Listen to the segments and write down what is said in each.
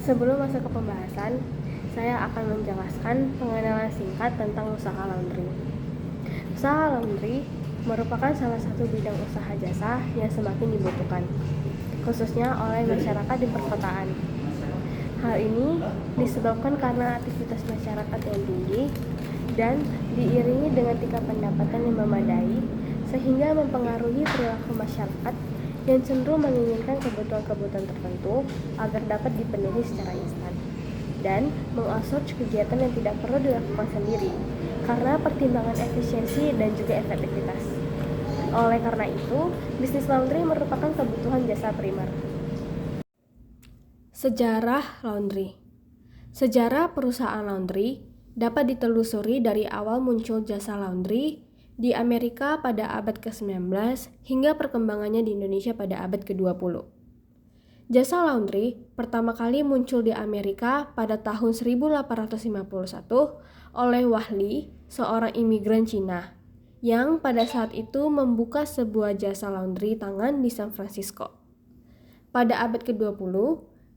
Sebelum masuk ke pembahasan, saya akan menjelaskan pengenalan singkat tentang usaha laundry. Usaha laundry merupakan salah satu bidang usaha jasa yang semakin dibutuhkan, khususnya oleh masyarakat di perkotaan. Hal ini disebabkan karena aktivitas masyarakat yang tinggi dan diiringi dengan tingkat pendapatan yang memadai, sehingga mempengaruhi perilaku masyarakat yang cenderung menginginkan kebutuhan-kebutuhan tertentu agar dapat dipenuhi secara instan, dan mengoutsource kegiatan yang tidak perlu dilakukan sendiri karena pertimbangan efisiensi dan juga efektivitas. Oleh karena itu, bisnis laundry merupakan kebutuhan jasa primer. Sejarah laundry. Sejarah perusahaan laundry dapat ditelusuri dari awal muncul jasa laundry di Amerika pada abad ke-19 hingga perkembangannya di Indonesia pada abad ke-20. Jasa laundry pertama kali muncul di Amerika pada tahun 1851 oleh Wahli, seorang imigran Cina, yang pada saat itu membuka sebuah jasa laundry tangan di San Francisco. Pada abad ke-20,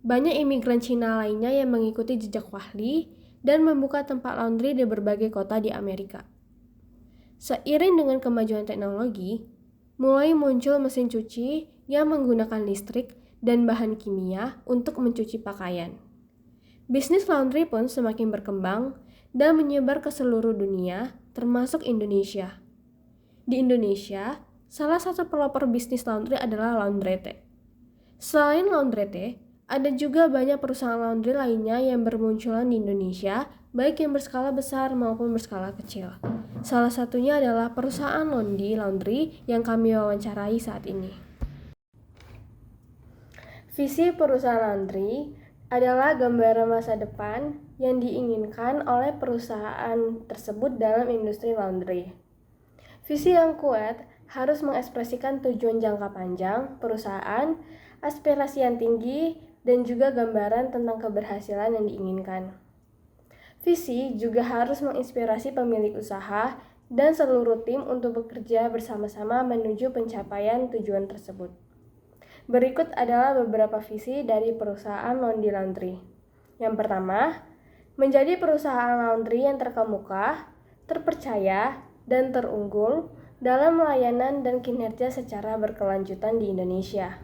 banyak imigran Cina lainnya yang mengikuti jejak Wahli dan membuka tempat laundry di berbagai kota di Amerika. Seiring dengan kemajuan teknologi, mulai muncul mesin cuci yang menggunakan listrik dan bahan kimia untuk mencuci pakaian. Bisnis laundry pun semakin berkembang dan menyebar ke seluruh dunia, termasuk Indonesia. Di Indonesia, salah satu pelopor bisnis laundry adalah Laundrette. Selain Laundrette, ada juga banyak perusahaan laundry lainnya yang bermunculan di Indonesia, baik yang berskala besar maupun berskala kecil. Salah satunya adalah perusahaan Londi Laundry yang kami wawancarai saat ini. Visi perusahaan laundry adalah gambaran masa depan yang diinginkan oleh perusahaan tersebut dalam industri laundry. Visi yang kuat harus mengekspresikan tujuan jangka panjang perusahaan, aspirasi yang tinggi, dan juga gambaran tentang keberhasilan yang diinginkan. Visi juga harus menginspirasi pemilik usaha dan seluruh tim untuk bekerja bersama-sama menuju pencapaian tujuan tersebut. Berikut adalah beberapa visi dari perusahaan Londi Laundry. Yang pertama, menjadi perusahaan laundry yang terkemuka, terpercaya, dan terunggul dalam layanan dan kinerja secara berkelanjutan di Indonesia.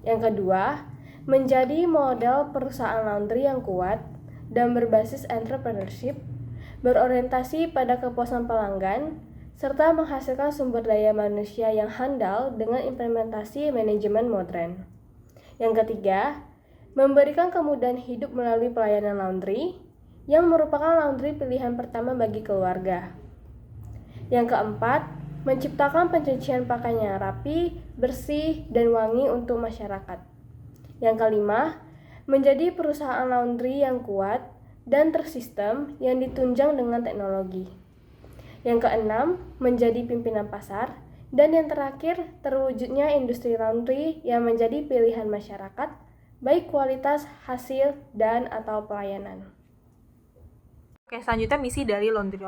Yang kedua, menjadi model perusahaan laundry yang kuat dan berbasis entrepreneurship, berorientasi pada kepuasan pelanggan, serta menghasilkan sumber daya manusia yang handal dengan implementasi manajemen modern. Yang ketiga, memberikan kemudahan hidup melalui pelayanan laundry, yang merupakan laundry pilihan pertama bagi keluarga. Yang keempat, menciptakan pencucian pakaian yang rapi, bersih, dan wangi untuk masyarakat. Yang kelima, menjadi perusahaan laundry yang kuat dan tersistem yang ditunjang dengan teknologi. Yang keenam, menjadi pimpinan pasar. Dan yang terakhir, terwujudnya industri laundry yang menjadi pilihan masyarakat, baik kualitas, hasil, dan atau pelayanan. Oke, selanjutnya misi dari laundry.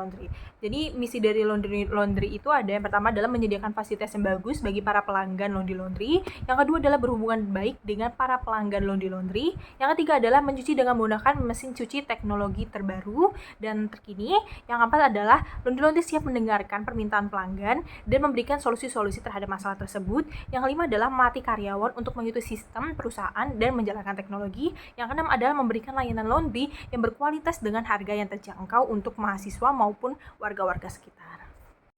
Jadi misi dari laundry itu ada yang pertama adalah menyediakan fasilitas yang bagus bagi para pelanggan laundry. Yang kedua adalah berhubungan baik dengan para pelanggan laundry. Yang ketiga adalah mencuci dengan menggunakan mesin cuci teknologi terbaru dan terkini. Yang keempat adalah laundry siap mendengarkan permintaan pelanggan dan memberikan solusi-solusi terhadap masalah tersebut. Yang kelima adalah melatih karyawan untuk mengikuti sistem perusahaan dan menjalankan teknologi. Yang keenam adalah memberikan layanan laundry yang berkualitas dengan harga yang terjangkau untuk mahasiswa maupun warga-warga sekitar.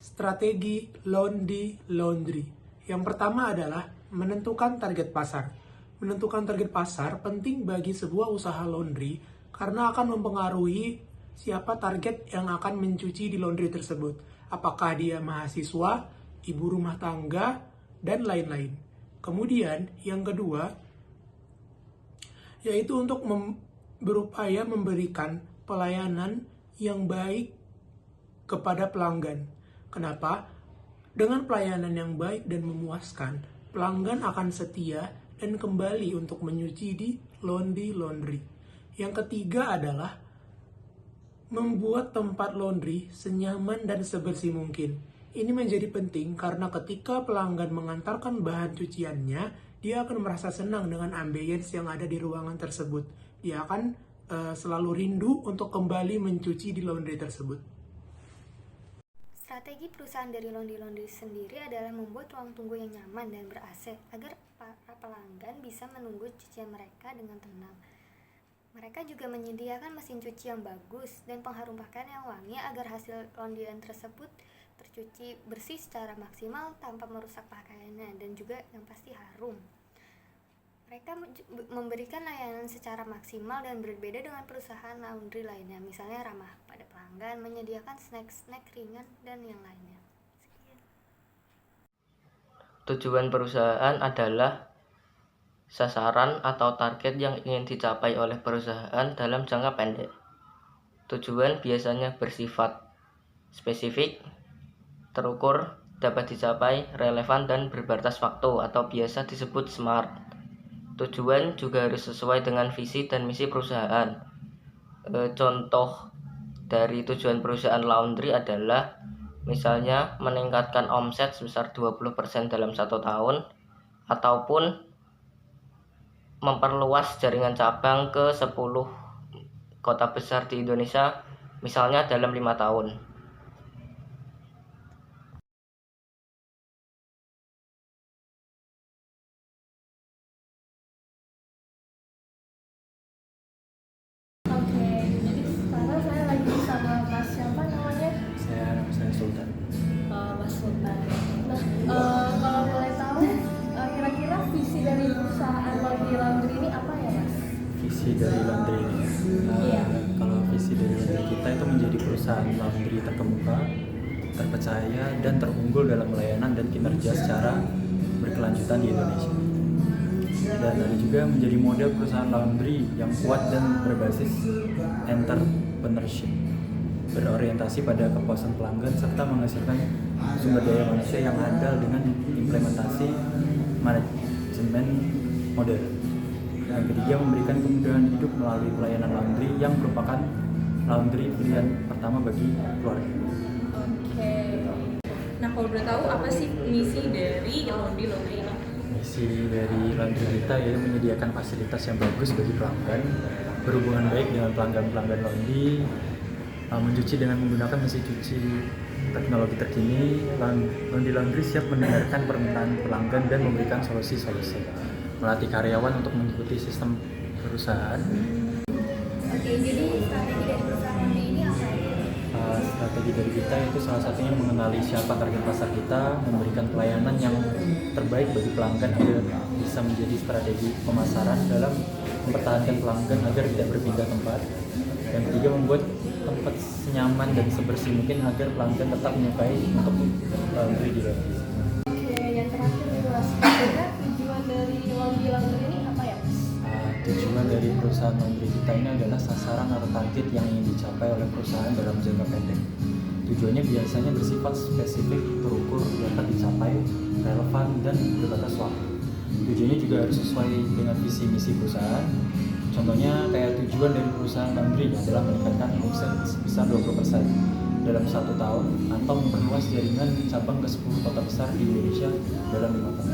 Strategi Londi Laundry. Yang pertama adalah menentukan target pasar. Menentukan target pasar penting bagi sebuah usaha laundry karena akan mempengaruhi siapa target yang akan mencuci di laundry tersebut. Apakah dia mahasiswa, ibu rumah tangga, dan lain-lain. Kemudian yang kedua yaitu untuk berupaya memberikan pelayanan yang baik kepada pelanggan. Kenapa? Dengan pelayanan yang baik dan memuaskan, pelanggan akan setia dan kembali untuk menyuci di Londi Laundry. Yang ketiga adalah membuat tempat laundry senyaman dan sebersih mungkin. Ini menjadi penting karena ketika pelanggan mengantarkan bahan cuciannya, dia akan merasa senang dengan ambience yang ada di ruangan tersebut. ia akan selalu rindu untuk kembali mencuci di laundry tersebut. Strategi perusahaan dari laundry sendiri adalah membuat ruang tunggu yang nyaman dan ber-AC agar para pelanggan bisa menunggu cucian mereka dengan tenang. Mereka juga menyediakan mesin cuci yang bagus dan pengharum pakaian yang wangi agar hasil laundryan tersebut tercuci bersih secara maksimal tanpa merusak pakaiannya dan juga yang pasti harum. Mereka memberikan layanan secara maksimal dan berbeda dengan perusahaan laundry lainnya, misalnya ramah pada pelanggan, menyediakan snack-snack ringan, dan yang lainnya. Sekian. Tujuan perusahaan adalah sasaran atau target yang ingin dicapai oleh perusahaan dalam jangka pendek. Tujuan biasanya bersifat spesifik, terukur, dapat dicapai, relevan, dan berbatas waktu atau biasa disebut SMART. Tujuan juga harus sesuai dengan visi dan misi perusahaan. Contoh dari tujuan perusahaan laundry adalah misalnya meningkatkan omset sebesar 20% dalam 1 tahun, ataupun memperluas jaringan cabang ke 10 kota besar di Indonesia misalnya dalam 5 tahun. Oke, jadi sekarang saya lagi sama Mas siapa namanya? Saya Sultan. Mas Sultan. Nah, kalau boleh tahu, kira-kira visi dari perusahaan laundry ini apa ya, Mas? Visi dari laundry ini. Iya. Kalau visi dari laundry kita itu menjadi perusahaan laundry terkemuka, terpercaya, dan terunggul dalam pelayanan dan kinerja secara berkelanjutan di Indonesia. Dan ada juga menjadi model perusahaan laundry yang kuat dan berbasis entrepreneurship, berorientasi pada kepuasan pelanggan serta menghasilkan sumber daya manusia yang handal dengan implementasi manajemen modern. Yang ketiga, memberikan kemudahan hidup melalui pelayanan laundry yang merupakan laundry pilihan pertama bagi keluarga. Oke. Nah, kalau boleh tahu apa sih misi dari laundry ini? Misi dari laundry kita yaitu menyediakan fasilitas yang bagus bagi pelanggan, berhubungan baik dengan pelanggan laundry, mencuci dengan menggunakan mesin cuci teknologi terkini. Laundry siap mendengarkan permintaan pelanggan dan memberikan solusi-solusi, melatih karyawan untuk mengikuti sistem perusahaan. Oke, jadi strategi dari perusahaan laundry ini apa ya? Strategi dari kita itu salah satunya mengenali siapa target pasar kita, memberikan pelayanan yang terbaik bagi pelanggan agar bisa menjadi strategi pemasaran dalam mempertahankan pelanggan agar tidak berpindah tempat. Yang ketiga, membuat tempat senyaman dan sebersih mungkin agar pelanggan tetap menyukai untuk laundry di laundry. Oke, yang terakhir nih Mas, kira-kira tujuan dari laundry ini apa ya, Mas? Tujuan dari perusahaan laundry kita ini adalah sasaran atau target yang ingin dicapai oleh perusahaan dalam jangka pendek. Tujuannya biasanya bersifat spesifik, terukur, dapat dicapai, relevan, dan berbatas waktu. Tujuannya juga harus sesuai dengan visi misi perusahaan. Contohnya kayak tujuan dari perusahaan laundry adalah meningkatkan omset sebesar 20% dalam 1 tahun atau memperluas jaringan cabang ke 10 kota besar di Indonesia dalam 5 tahun.